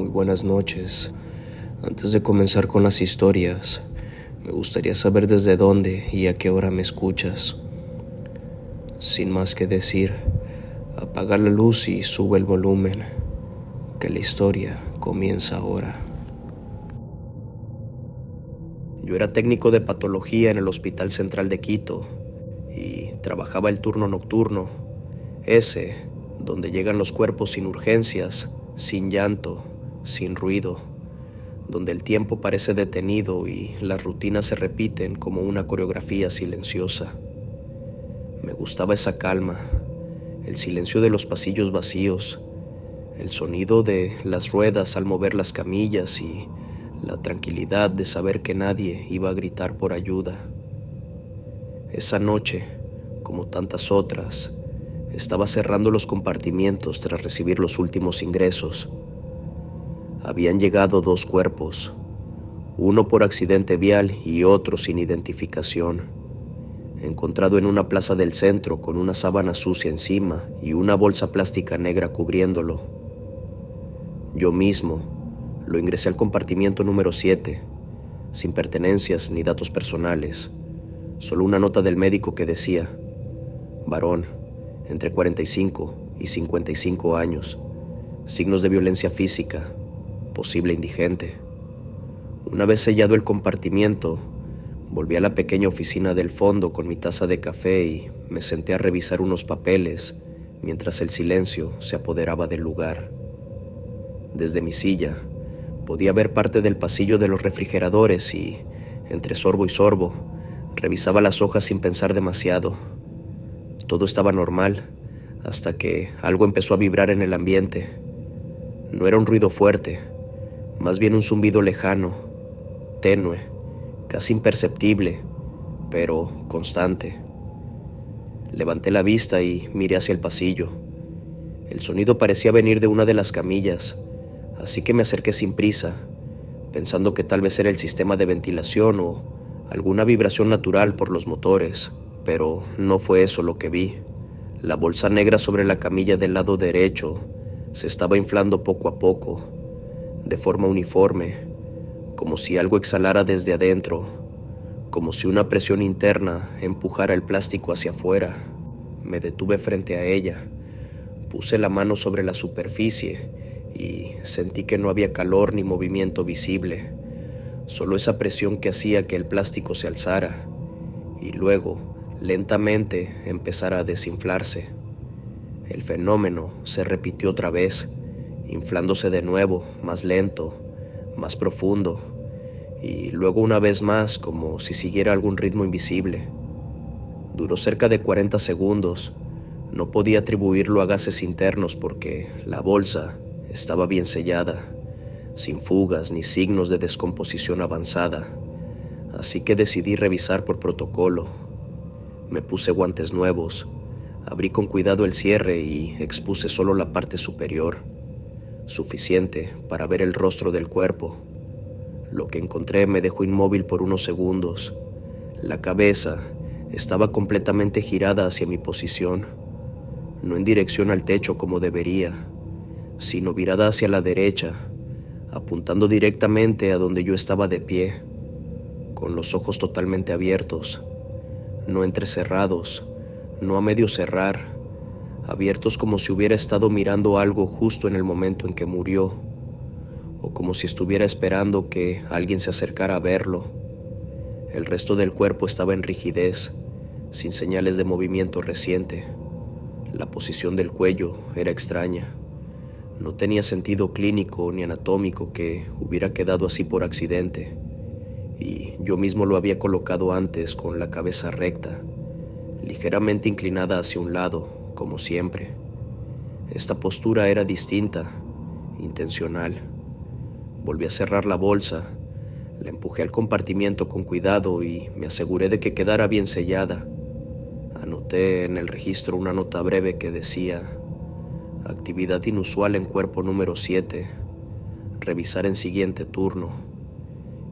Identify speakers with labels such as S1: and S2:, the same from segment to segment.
S1: Muy buenas noches. Antes de comenzar con las historias, me gustaría saber desde dónde y a qué hora me escuchas. Sin más que decir, apaga la luz y sube el volumen, que la historia comienza ahora. Yo era técnico de patología en el Hospital Central de Quito y trabajaba el turno nocturno, ese donde llegan los cuerpos sin urgencias, sin llanto, sin ruido, donde el tiempo parece detenido y las rutinas se repiten como una coreografía silenciosa. Me gustaba esa calma, el silencio de los pasillos vacíos, el sonido de las ruedas al mover las camillas y la tranquilidad de saber que nadie iba a gritar por ayuda. Esa noche, como tantas otras, estaba cerrando los compartimientos tras recibir los últimos ingresos. Habían llegado 2 cuerpos, uno por accidente vial y otro sin identificación, encontrado en una plaza del centro con una sábana sucia encima y una bolsa plástica negra cubriéndolo. Yo mismo lo ingresé al compartimiento número 7, sin pertenencias ni datos personales, solo una nota del médico que decía: varón, entre 45 y 55 años, signos de violencia física, posible indigente. Una vez sellado el compartimiento, volví a la pequeña oficina del fondo con mi taza de café y me senté a revisar unos papeles mientras el silencio se apoderaba del lugar. Desde mi silla podía ver parte del pasillo de los refrigeradores y, entre sorbo y sorbo, revisaba las hojas sin pensar demasiado. Todo estaba normal, hasta que algo empezó a vibrar en el ambiente. No era un ruido fuerte, más bien un zumbido lejano, tenue, casi imperceptible, pero constante. Levanté la vista y miré hacia el pasillo. El sonido parecía venir de una de las camillas, así que me acerqué sin prisa, pensando que tal vez era el sistema de ventilación o alguna vibración natural por los motores, pero no fue eso lo que vi. La bolsa negra sobre la camilla del lado derecho se estaba inflando poco a poco, de forma uniforme, como si algo exhalara desde adentro, como si una presión interna empujara el plástico hacia afuera. Me detuve frente a ella, puse la mano sobre la superficie y sentí que no había calor ni movimiento visible, solo esa presión que hacía que el plástico se alzara y luego lentamente empezara a desinflarse. El fenómeno se repitió otra vez, inflándose de nuevo, más lento, más profundo, y luego una vez más como si siguiera algún ritmo invisible. Duró cerca de 40 segundos. No podía atribuirlo a gases internos porque la bolsa estaba bien sellada, sin fugas ni signos de descomposición avanzada, así que decidí revisar por protocolo. Me puse guantes nuevos, abrí con cuidado el cierre y expuse solo la parte superior, suficiente para ver el rostro del cuerpo. Lo que encontré me dejó inmóvil por unos segundos. La cabeza estaba completamente girada hacia mi posición, no en dirección al techo como debería, sino virada hacia la derecha, apuntando directamente a donde yo estaba de pie, con los ojos totalmente abiertos, no entrecerrados, no a medio cerrar, abiertos como si hubiera estado mirando algo justo en el momento en que murió, o como si estuviera esperando que alguien se acercara a verlo. El resto del cuerpo estaba en rigidez, sin señales de movimiento reciente. La posición del cuello era extraña. No tenía sentido clínico ni anatómico que hubiera quedado así por accidente, y yo mismo lo había colocado antes con la cabeza recta, ligeramente inclinada hacia un lado, como siempre. Esta postura era distinta, intencional. Volví a cerrar la bolsa, la empujé al compartimiento con cuidado y me aseguré de que quedara bien sellada. Anoté en el registro una nota breve que decía: actividad inusual en cuerpo número 7, revisar en siguiente turno,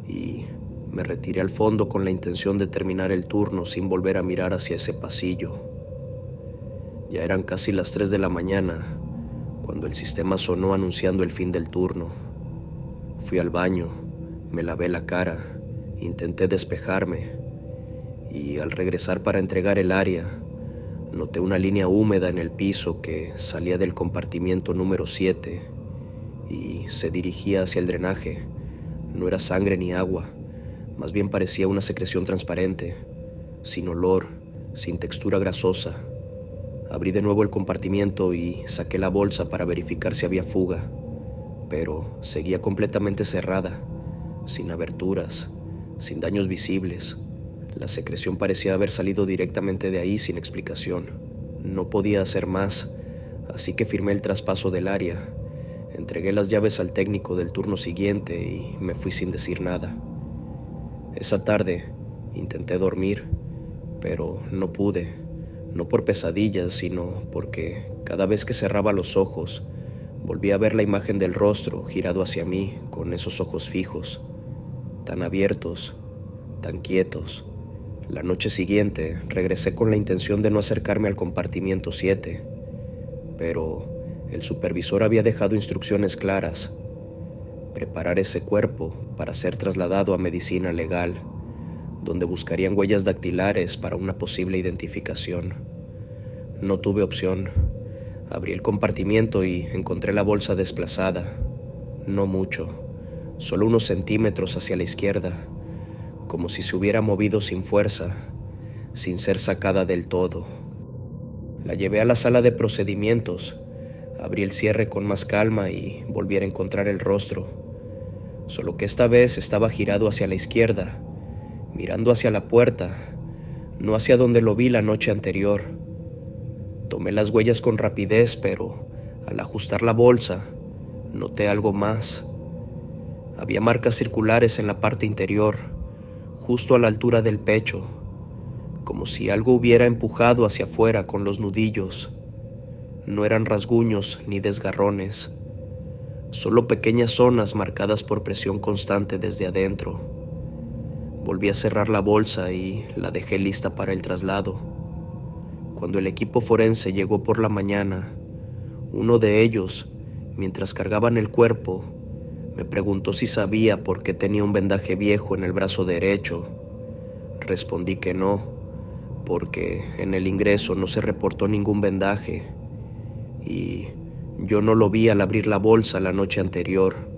S1: y me retiré al fondo con la intención de terminar el turno sin volver a mirar hacia ese pasillo. Ya eran casi las 3 de la mañana cuando el sistema sonó anunciando el fin del turno. Fui al baño, me lavé la cara, intenté despejarme y al regresar para entregar el área, noté una línea húmeda en el piso que salía del compartimiento número 7 y se dirigía hacia el drenaje. No era sangre ni agua, más bien parecía una secreción transparente, sin olor, sin textura grasosa. Abrí de nuevo el compartimiento y saqué la bolsa para verificar si había fuga, pero seguía completamente cerrada, sin aberturas, sin daños visibles. La secreción parecía haber salido directamente de ahí sin explicación. No podía hacer más, así que firmé el traspaso del área. Entregué las llaves al técnico del turno siguiente y me fui sin decir nada. Esa tarde intenté dormir, pero no pude, no por pesadillas, sino porque cada vez que cerraba los ojos, volví a ver la imagen del rostro girado hacia mí con esos ojos fijos, tan abiertos, tan quietos. La noche siguiente regresé con la intención de no acercarme al compartimiento 7, pero el supervisor había dejado instrucciones claras: preparar ese cuerpo para ser trasladado a medicina legal, donde buscarían huellas dactilares para una posible identificación. No tuve opción. Abrí el compartimiento y encontré la bolsa desplazada. No mucho, solo unos centímetros hacia la izquierda, como si se hubiera movido sin fuerza, sin ser sacada del todo. La llevé a la sala de procedimientos, abrí el cierre con más calma y volví a encontrar el rostro, solo que esta vez estaba girado hacia la izquierda, mirando hacia la puerta, no hacia donde lo vi la noche anterior. Tomé las huellas con rapidez, pero al ajustar la bolsa, noté algo más. Había marcas circulares en la parte interior, justo a la altura del pecho, como si algo hubiera empujado hacia afuera con los nudillos. No eran rasguños ni desgarrones, solo pequeñas zonas marcadas por presión constante desde adentro. Volví a cerrar la bolsa y la dejé lista para el traslado. Cuando el equipo forense llegó por la mañana, uno de ellos, mientras cargaban el cuerpo, me preguntó si sabía por qué tenía un vendaje viejo en el brazo derecho. Respondí que no, porque en el ingreso no se reportó ningún vendaje y yo no lo vi al abrir la bolsa la noche anterior.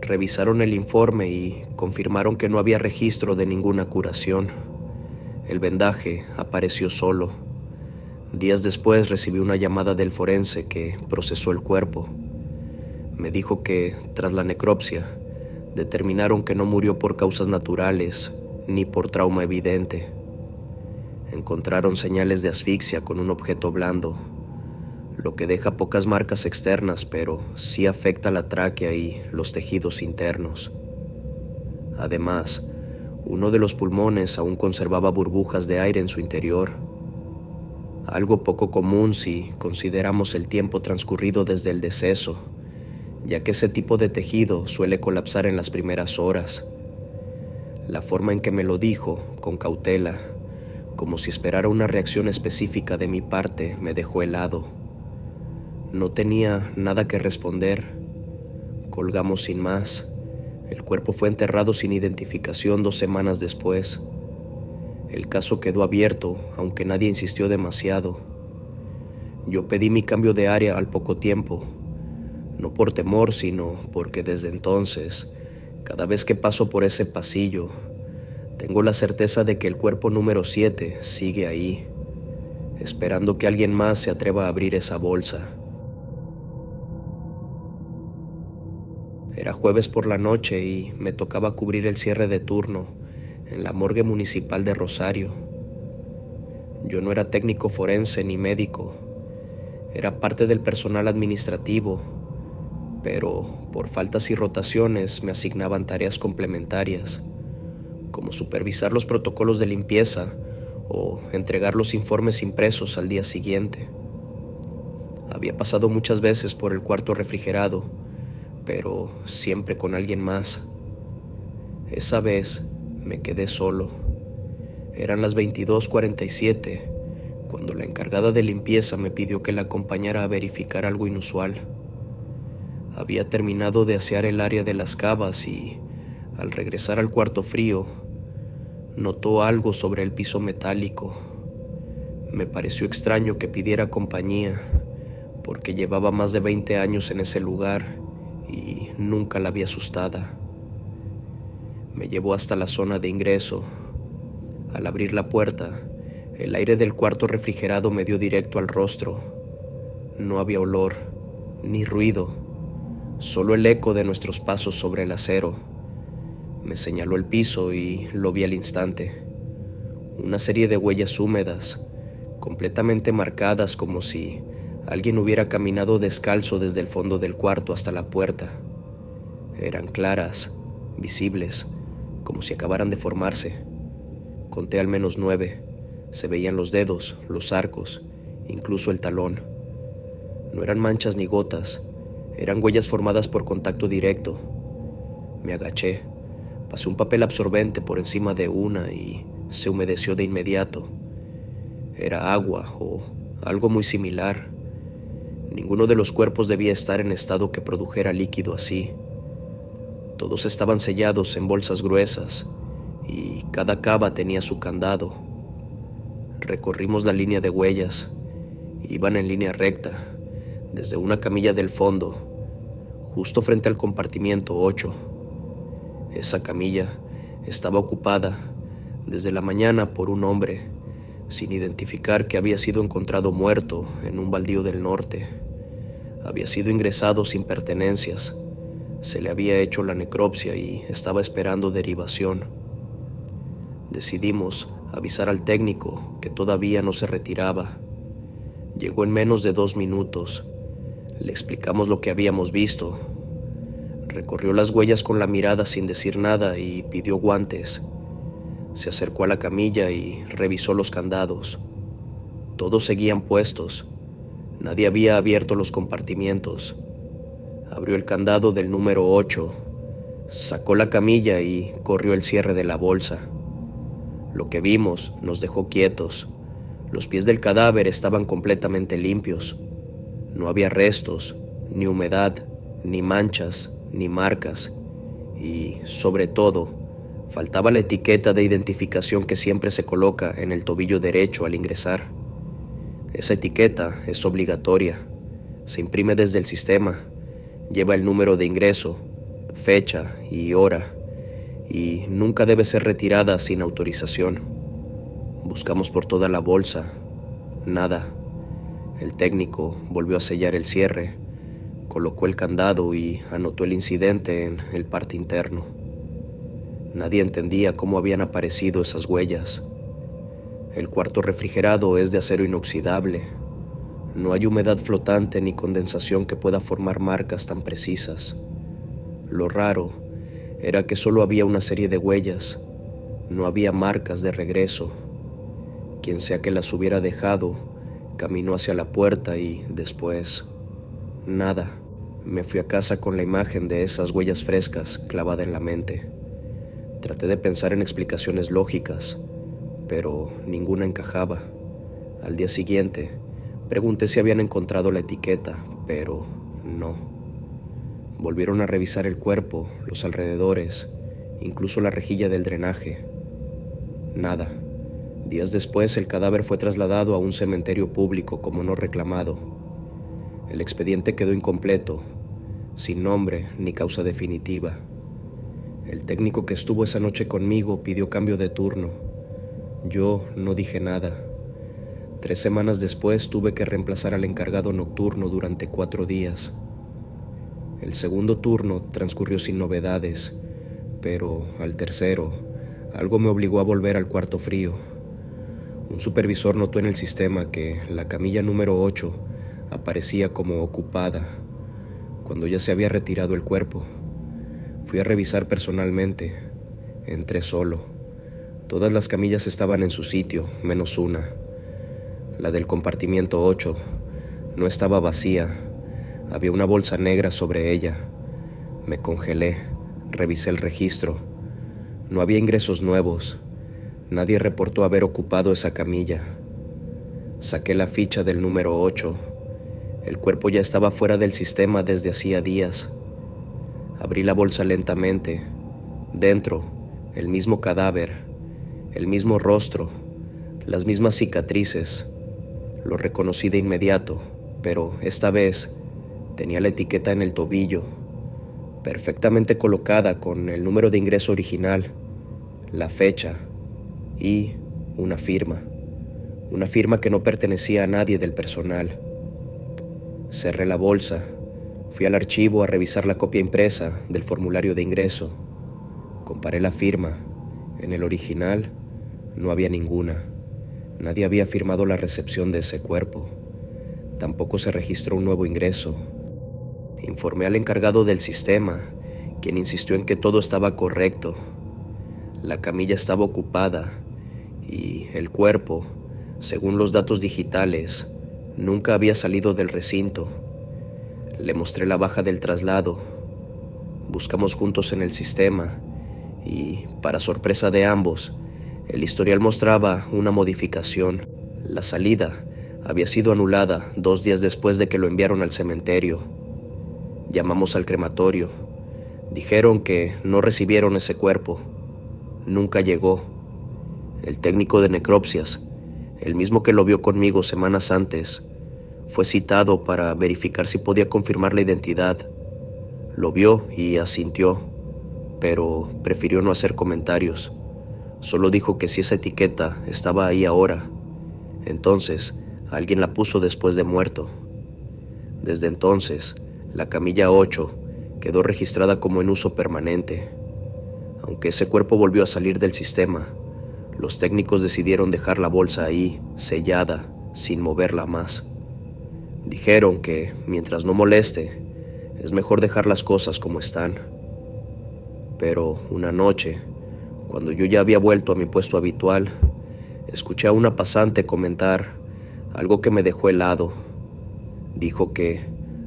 S1: Revisaron el informe y confirmaron que no había registro de ninguna curación. El vendaje apareció solo. Días después recibí una llamada del forense que procesó el cuerpo. Me dijo que, tras la necropsia, determinaron que no murió por causas naturales ni por trauma evidente. Encontraron señales de asfixia con un objeto blando, lo que deja pocas marcas externas, pero sí afecta la tráquea y los tejidos internos. Además, uno de los pulmones aún conservaba burbujas de aire en su interior, algo poco común si consideramos el tiempo transcurrido desde el deceso, ya que ese tipo de tejido suele colapsar en las primeras horas. La forma en que me lo dijo, con cautela, como si esperara una reacción específica de mi parte, me dejó helado. No tenía nada que responder. Colgamos sin más. El cuerpo fue enterrado sin identificación 2 semanas después. El caso quedó abierto, aunque nadie insistió demasiado. Yo pedí mi cambio de área al poco tiempo, no por temor, sino porque desde entonces, cada vez que paso por ese pasillo, tengo la certeza de que el cuerpo número 7 sigue ahí, esperando que alguien más se atreva a abrir esa bolsa. Era jueves por la noche y me tocaba cubrir el cierre de turno en la morgue municipal de Rosario. Yo no era técnico forense ni médico, era parte del personal administrativo, pero por faltas y rotaciones me asignaban tareas complementarias, como supervisar los protocolos de limpieza o entregar los informes impresos al día siguiente. Había pasado muchas veces por el cuarto refrigerado, pero siempre con alguien más. Esa vez me quedé solo. Eran las 22:47 cuando la encargada de limpieza me pidió que la acompañara a verificar algo inusual. Había terminado de asear el área de las cavas y, al regresar al cuarto frío, notó algo sobre el piso metálico. Me pareció extraño que pidiera compañía, porque llevaba más de 20 años en ese lugar y nunca la vi asustada. Me llevó hasta la zona de ingreso. Al abrir la puerta, el aire del cuarto refrigerado me dio directo al rostro. No había olor, ni ruido, solo el eco de nuestros pasos sobre el acero. Me señaló el piso y lo vi al instante. Una serie de huellas húmedas, completamente marcadas como si alguien hubiera caminado descalzo desde el fondo del cuarto hasta la puerta. Eran claras, visibles, como si acabaran de formarse. Conté al menos 9. Se veían los dedos, los arcos, incluso el talón. No eran manchas ni gotas, eran huellas formadas por contacto directo. Me agaché, pasé un papel absorbente por encima de una y se humedeció de inmediato. Era agua o algo muy similar. Ninguno de los cuerpos debía estar en estado que produjera líquido así. Todos estaban sellados en bolsas gruesas y cada cava tenía su candado. Recorrimos la línea de huellas. Iban en línea recta, desde una camilla del fondo, justo frente al compartimiento 8. Esa camilla estaba ocupada desde la mañana por un hombre, sin identificar, que había sido encontrado muerto en un baldío del norte. Había sido ingresado sin pertenencias. Se le había hecho la necropsia y estaba esperando derivación. Decidimos avisar al técnico que todavía no se retiraba. Llegó en menos de 2 minutos. Le explicamos lo que habíamos visto. Recorrió las huellas con la mirada sin decir nada y pidió guantes. Se acercó a la camilla y revisó los candados. Todos seguían puestos. Nadie había abierto los compartimientos. Abrió el candado del número 8, sacó la camilla y corrió el cierre de la bolsa. Lo que vimos nos dejó quietos. Los pies del cadáver estaban completamente limpios. No había restos, ni humedad, ni manchas, ni marcas. Y, sobre todo, faltaba la etiqueta de identificación que siempre se coloca en el tobillo derecho al ingresar. Esa etiqueta es obligatoria. Se imprime desde el sistema. Lleva el número de ingreso, fecha y hora, y nunca debe ser retirada sin autorización. Buscamos por toda la bolsa. Nada. El técnico volvió a sellar el cierre, colocó el candado y anotó el incidente en el parte interno. Nadie entendía cómo habían aparecido esas huellas. El cuarto refrigerado es de acero inoxidable. No hay humedad flotante ni condensación que pueda formar marcas tan precisas. Lo raro era que solo había una serie de huellas. No había marcas de regreso. Quien sea que las hubiera dejado, caminó hacia la puerta y después, nada. Me fui a casa con la imagen de esas huellas frescas clavada en la mente. Traté de pensar en explicaciones lógicas, pero ninguna encajaba. Al día siguiente, pregunté si habían encontrado la etiqueta, pero no. Volvieron a revisar el cuerpo, los alrededores, incluso la rejilla del drenaje. Nada. Días después, el cadáver fue trasladado a un cementerio público como no reclamado. El expediente quedó incompleto, sin nombre ni causa definitiva. El técnico que estuvo esa noche conmigo pidió cambio de turno. Yo no dije nada. 3 semanas después tuve que reemplazar al encargado nocturno durante 4 días. El segundo turno transcurrió sin novedades, pero al tercero, algo me obligó a volver al cuarto frío. Un supervisor notó en el sistema que la camilla número 8 aparecía como ocupada, cuando ya se había retirado el cuerpo. Fui a revisar personalmente. Entré solo. Todas las camillas estaban en su sitio, menos una. La del compartimiento 8 no estaba vacía. Había una bolsa negra sobre ella. Me congelé. Revisé el registro. No había ingresos nuevos. Nadie reportó haber ocupado esa camilla. Saqué la ficha del número 8. El cuerpo ya estaba fuera del sistema desde hacía días. Abrí la bolsa lentamente. Dentro, el mismo cadáver, el mismo rostro, las mismas cicatrices. Lo reconocí de inmediato, pero esta vez tenía la etiqueta en el tobillo, perfectamente colocada con el número de ingreso original, la fecha y una firma que no pertenecía a nadie del personal. Cerré la bolsa, fui al archivo a revisar la copia impresa del formulario de ingreso. Comparé la firma. En el original no había ninguna. Nadie había firmado la recepción de ese cuerpo. Tampoco se registró un nuevo ingreso. Informé al encargado del sistema, quien insistió en que todo estaba correcto. La camilla estaba ocupada y el cuerpo, según los datos digitales, nunca había salido del recinto. Le mostré la baja del traslado. Buscamos juntos en el sistema y, para sorpresa de ambos, el historial mostraba una modificación. La salida había sido anulada 2 días después de que lo enviaron al cementerio. Llamamos al crematorio. Dijeron que no recibieron ese cuerpo. Nunca llegó. El técnico de necropsias, el mismo que lo vio conmigo semanas antes, fue citado para verificar si podía confirmar la identidad. Lo vio y asintió, pero prefirió no hacer comentarios. Solo dijo que si esa etiqueta estaba ahí ahora, entonces alguien la puso después de muerto. Desde entonces, la camilla 8 quedó registrada como en uso permanente. Aunque ese cuerpo volvió a salir del sistema, los técnicos decidieron dejar la bolsa ahí, sellada, sin moverla más. Dijeron que, mientras no moleste, es mejor dejar las cosas como están. Pero una noche, cuando yo ya había vuelto a mi puesto habitual, escuché a una pasante comentar algo que me dejó helado. Dijo que,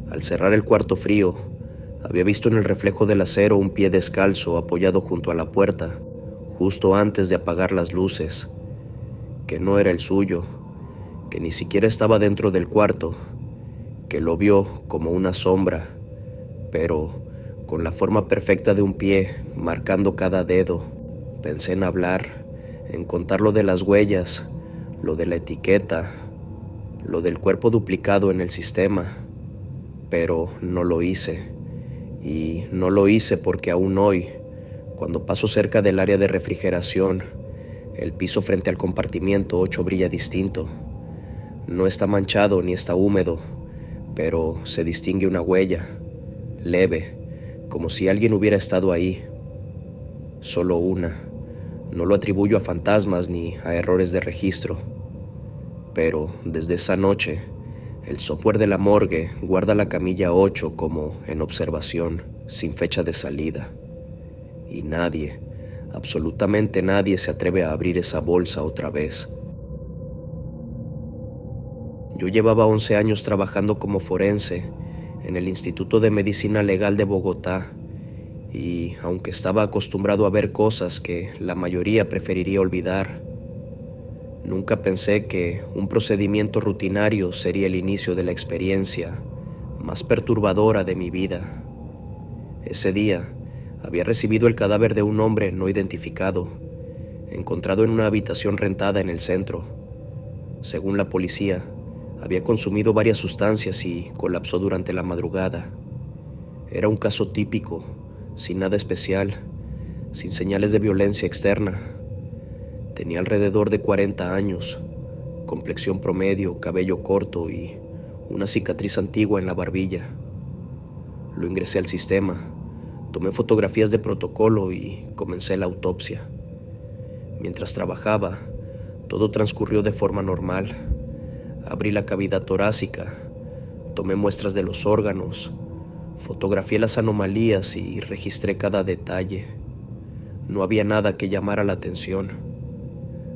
S1: al cerrar el cuarto frío, había visto en el reflejo del acero un pie descalzo apoyado junto a la puerta, justo antes de apagar las luces, que no era el suyo, que ni siquiera estaba dentro del cuarto, que lo vio como una sombra, pero con la forma perfecta de un pie, marcando cada dedo. Pensé en hablar, en contar lo de las huellas, lo de la etiqueta, lo del cuerpo duplicado en el sistema, pero no lo hice. Y no lo hice porque aún hoy, cuando paso cerca del área de refrigeración, el piso frente al compartimiento 8 brilla distinto. No está manchado ni está húmedo, pero se distingue una huella, leve, como si alguien hubiera estado ahí. Solo una. No lo atribuyo a fantasmas ni a errores de registro. Pero desde esa noche, el software de la morgue guarda la camilla 8 como en observación, sin fecha de salida. Y nadie, absolutamente nadie se atreve a abrir esa bolsa otra vez. Yo llevaba 11 años trabajando como forense en el Instituto de Medicina Legal de Bogotá, y aunque estaba acostumbrado a ver cosas que la mayoría preferiría olvidar, nunca pensé que un procedimiento rutinario sería el inicio de la experiencia más perturbadora de mi vida. Ese día había recibido el cadáver de un hombre no identificado, encontrado en una habitación rentada en el centro. Según la policía, había consumido varias sustancias y colapsó durante la madrugada. Era un caso típico, sin nada especial, sin señales de violencia externa. Tenía alrededor de 40 años, complexión promedio, cabello corto y una cicatriz antigua en la barbilla. Lo ingresé al sistema, tomé fotografías de protocolo y comencé la autopsia. Mientras trabajaba, todo transcurrió de forma normal. Abrí la cavidad torácica, tomé muestras de los órganos, fotografié las anomalías y registré cada detalle. No había nada que llamara la atención.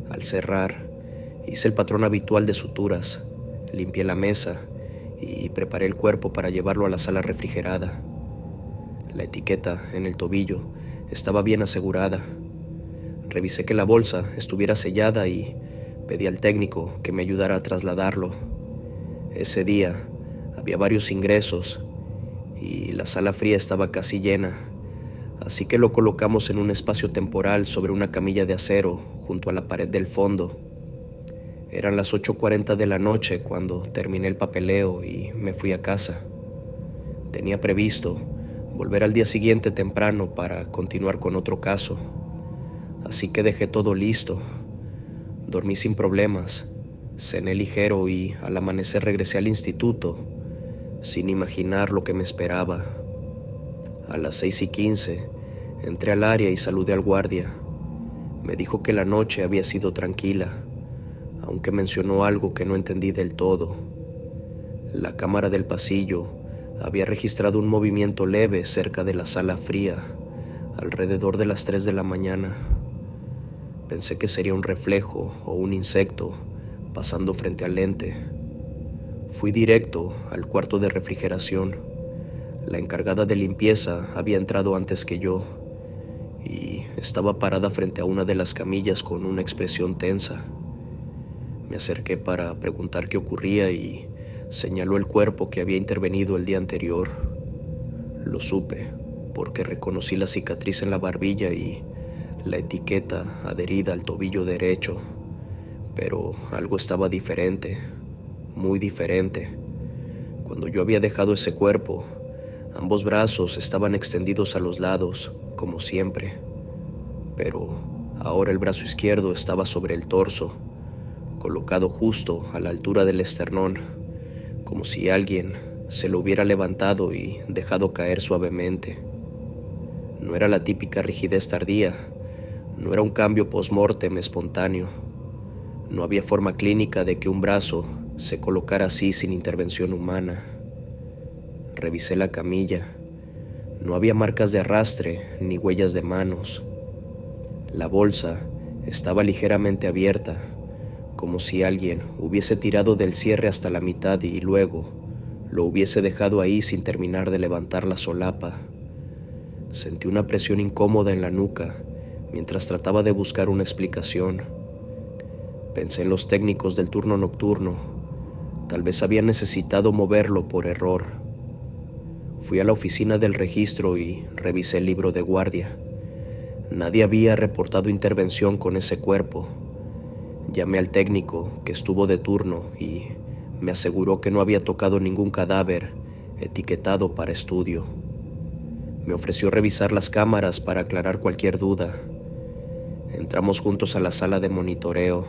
S1: Al cerrar, hice el patrón habitual de suturas, limpié la mesa y preparé el cuerpo para llevarlo a la sala refrigerada. La etiqueta en el tobillo estaba bien asegurada. Revisé que la bolsa estuviera sellada y pedí al técnico que me ayudara a trasladarlo. Ese día Había varios ingresos y la sala fría estaba casi llena, así que lo colocamos en un espacio temporal sobre una camilla de acero junto a la pared del fondo. Eran las 8:40 de la noche cuando terminé el papeleo y me fui a casa. Tenía previsto volver al día siguiente temprano para continuar con otro caso, así que dejé todo listo. Dormí sin problemas, cené ligero y al amanecer regresé al instituto, sin imaginar lo que me esperaba. A las 6:15 entré al área y saludé al guardia. Me dijo que la noche había sido tranquila, aunque mencionó algo que no entendí del todo. La cámara del pasillo había registrado un movimiento leve cerca de la sala fría, alrededor de las 3 de la mañana. Pensé que sería un reflejo o un insecto pasando frente al lente. Fui directo al cuarto de refrigeración. La encargada de limpieza había entrado antes que yo y estaba parada frente a una de las camillas con una expresión tensa. Me acerqué para preguntar qué ocurría y señaló el cuerpo que había intervenido el día anterior. Lo supe porque reconocí la cicatriz en la barbilla y la etiqueta adherida al tobillo derecho, pero algo estaba diferente, muy diferente. Cuando yo había dejado ese cuerpo, ambos brazos estaban extendidos a los lados, como siempre, pero ahora el brazo izquierdo estaba sobre el torso, colocado justo a la altura del esternón, como si alguien se lo hubiera levantado y dejado caer suavemente. No era la típica rigidez tardía, no era un cambio post-mortem espontáneo. No había forma clínica de que un brazo se colocara así sin intervención humana. Revisé la camilla. No había marcas de arrastre ni huellas de manos. La bolsa estaba ligeramente abierta, como si alguien hubiese tirado del cierre hasta la mitad y luego lo hubiese dejado ahí sin terminar de levantar la solapa. Sentí una presión incómoda en la nuca mientras trataba de buscar una explicación. Pensé en los técnicos del turno nocturno. Tal vez habían necesitado moverlo por error. Fui a la oficina del registro y revisé el libro de guardia. Nadie había reportado intervención con ese cuerpo. Llamé al técnico que estuvo de turno y me aseguró que no había tocado ningún cadáver etiquetado para estudio. Me ofreció revisar las cámaras para aclarar cualquier duda. Entramos juntos a la sala de monitoreo.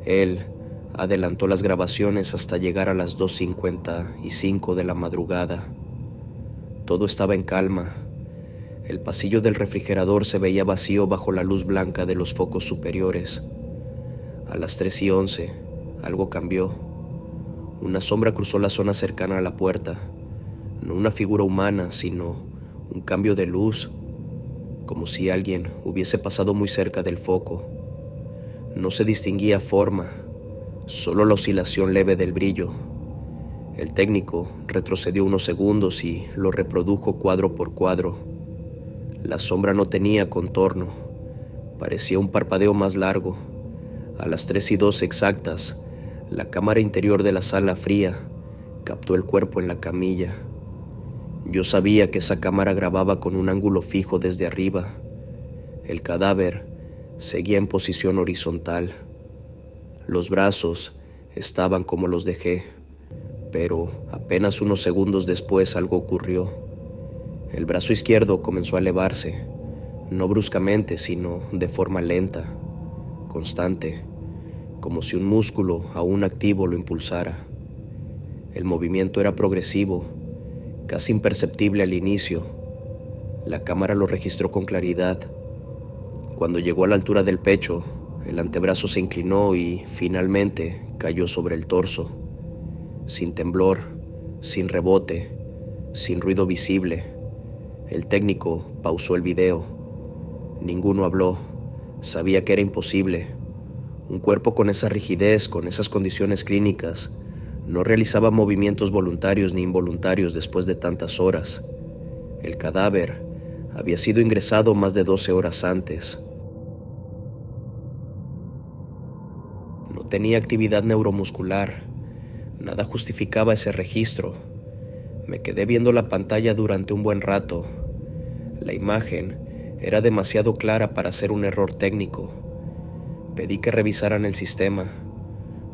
S1: Él adelantó las grabaciones hasta llegar a las 2:55 de la madrugada. Todo estaba en calma. El pasillo del refrigerador se veía vacío bajo la luz blanca de los focos superiores. A las 3:11, algo cambió. Una sombra cruzó la zona cercana a la puerta. No una figura humana, sino un cambio de luz, como si alguien hubiese pasado muy cerca del foco. No se distinguía forma, solo la oscilación leve del brillo. El técnico retrocedió unos segundos y lo reprodujo cuadro por cuadro. La sombra no tenía contorno, parecía un parpadeo más largo. A las 3:02 exactas, la cámara interior de la sala fría captó el cuerpo en la camilla. Yo sabía que esa cámara grababa con un ángulo fijo desde arriba. El cadáver seguía en posición horizontal. Los brazos estaban como los dejé, pero apenas unos segundos después algo ocurrió. El brazo izquierdo comenzó a elevarse, no bruscamente, sino de forma lenta, constante, como si un músculo aún activo lo impulsara. El movimiento era progresivo, casi imperceptible al inicio. La cámara lo registró con claridad. Cuando llegó a la altura del pecho, el antebrazo se inclinó y finalmente cayó sobre el torso. Sin temblor, sin rebote, sin ruido visible. El técnico pausó el video. Ninguno habló. Sabía que era imposible. Un cuerpo con esa rigidez, con esas condiciones clínicas, no realizaba movimientos voluntarios ni involuntarios después de tantas horas. El cadáver había sido ingresado más de 12 horas antes. No tenía actividad neuromuscular, Nada justificaba ese registro. Me quedé viendo la pantalla durante un buen rato. La imagen era demasiado clara para ser un error técnico. Pedí que revisaran el sistema.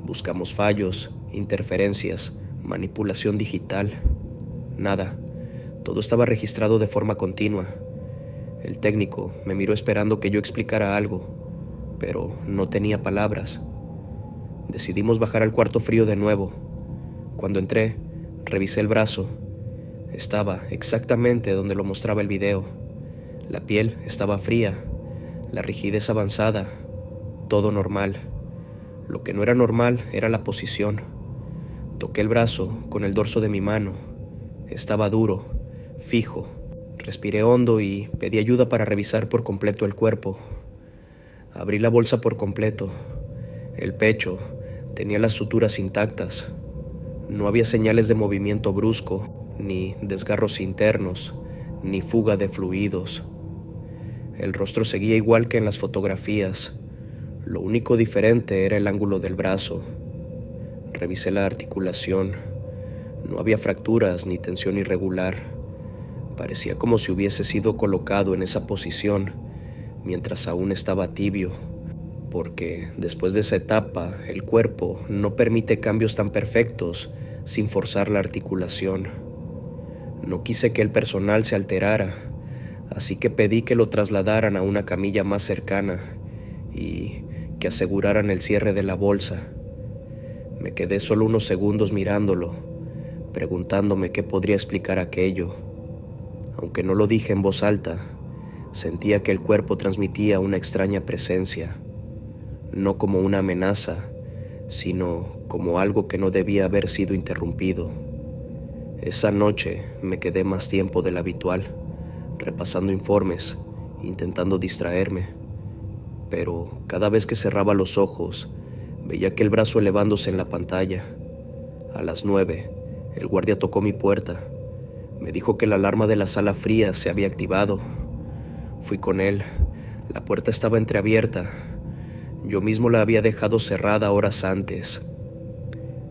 S1: Buscamos fallos, interferencias, manipulación digital. Nada. Todo estaba registrado de forma continua. El técnico me miró esperando que yo explicara algo, pero no tenía palabras. Decidimos bajar al cuarto frío de nuevo. Cuando entré, revisé el brazo. Estaba exactamente donde lo mostraba el video. La piel estaba fría, la rigidez avanzada, todo normal. Lo que no era normal era la posición. Toqué el brazo con el dorso de mi mano. Estaba duro, fijo. Respiré hondo y pedí ayuda para revisar por completo el cuerpo. Abrí la bolsa por completo. El pecho tenía las suturas intactas. No había señales de movimiento brusco, ni desgarros internos, ni fuga de fluidos. El rostro seguía igual que en las fotografías. Lo único diferente era el ángulo del brazo. Revisé la articulación. No había fracturas ni tensión irregular. Parecía como si hubiese sido colocado en esa posición mientras aún estaba tibio, porque después de esa etapa el cuerpo no permite cambios tan perfectos sin forzar la articulación. No quise que el personal se alterara, así que pedí que lo trasladaran a una camilla más cercana y que aseguraran el cierre de la bolsa. Me quedé solo unos segundos mirándolo, preguntándome qué podría explicar aquello. Aunque no lo dije en voz alta, sentía que el cuerpo transmitía una extraña presencia, no como una amenaza, sino como algo que no debía haber sido interrumpido. Esa noche me quedé más tiempo del habitual, repasando informes, intentando distraerme, pero cada vez que cerraba los ojos, veía aquel brazo elevándose en la pantalla. A las 9, el guardia tocó mi puerta. Me dijo que la alarma de la sala fría se había activado. Fui con él. La puerta estaba entreabierta. Yo mismo la había dejado cerrada horas antes.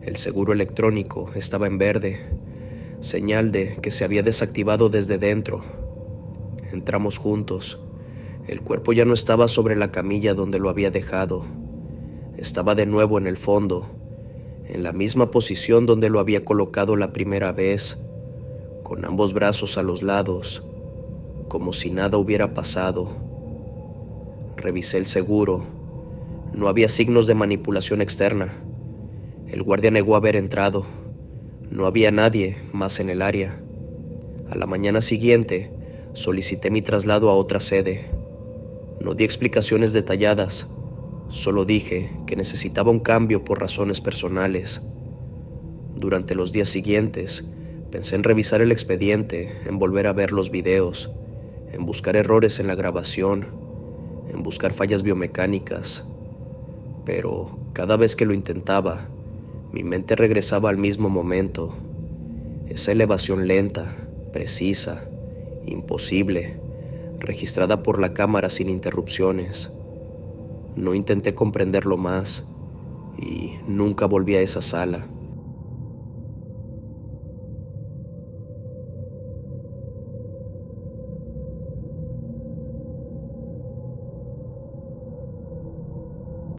S1: El seguro electrónico estaba en verde, señal de que se había desactivado desde dentro. Entramos juntos. El cuerpo ya no estaba sobre la camilla donde lo había dejado. Estaba de nuevo en el fondo, en la misma posición donde lo había colocado la primera vez, con ambos brazos a los lados, como si nada hubiera pasado. Revisé el seguro. No había signos de manipulación externa. El guardia negó haber entrado. No había nadie más en el área. A la mañana siguiente, solicité mi traslado a otra sede. No di explicaciones detalladas, solo dije que necesitaba un cambio por razones personales. Durante los días siguientes, pensé en revisar el expediente, en volver a ver los videos, en buscar errores en la grabación, en buscar fallas biomecánicas. Pero cada vez que lo intentaba, mi mente regresaba al mismo momento. Esa elevación lenta, precisa, imposible, registrada por la cámara sin interrupciones. No intenté comprenderlo más y nunca volví a esa sala.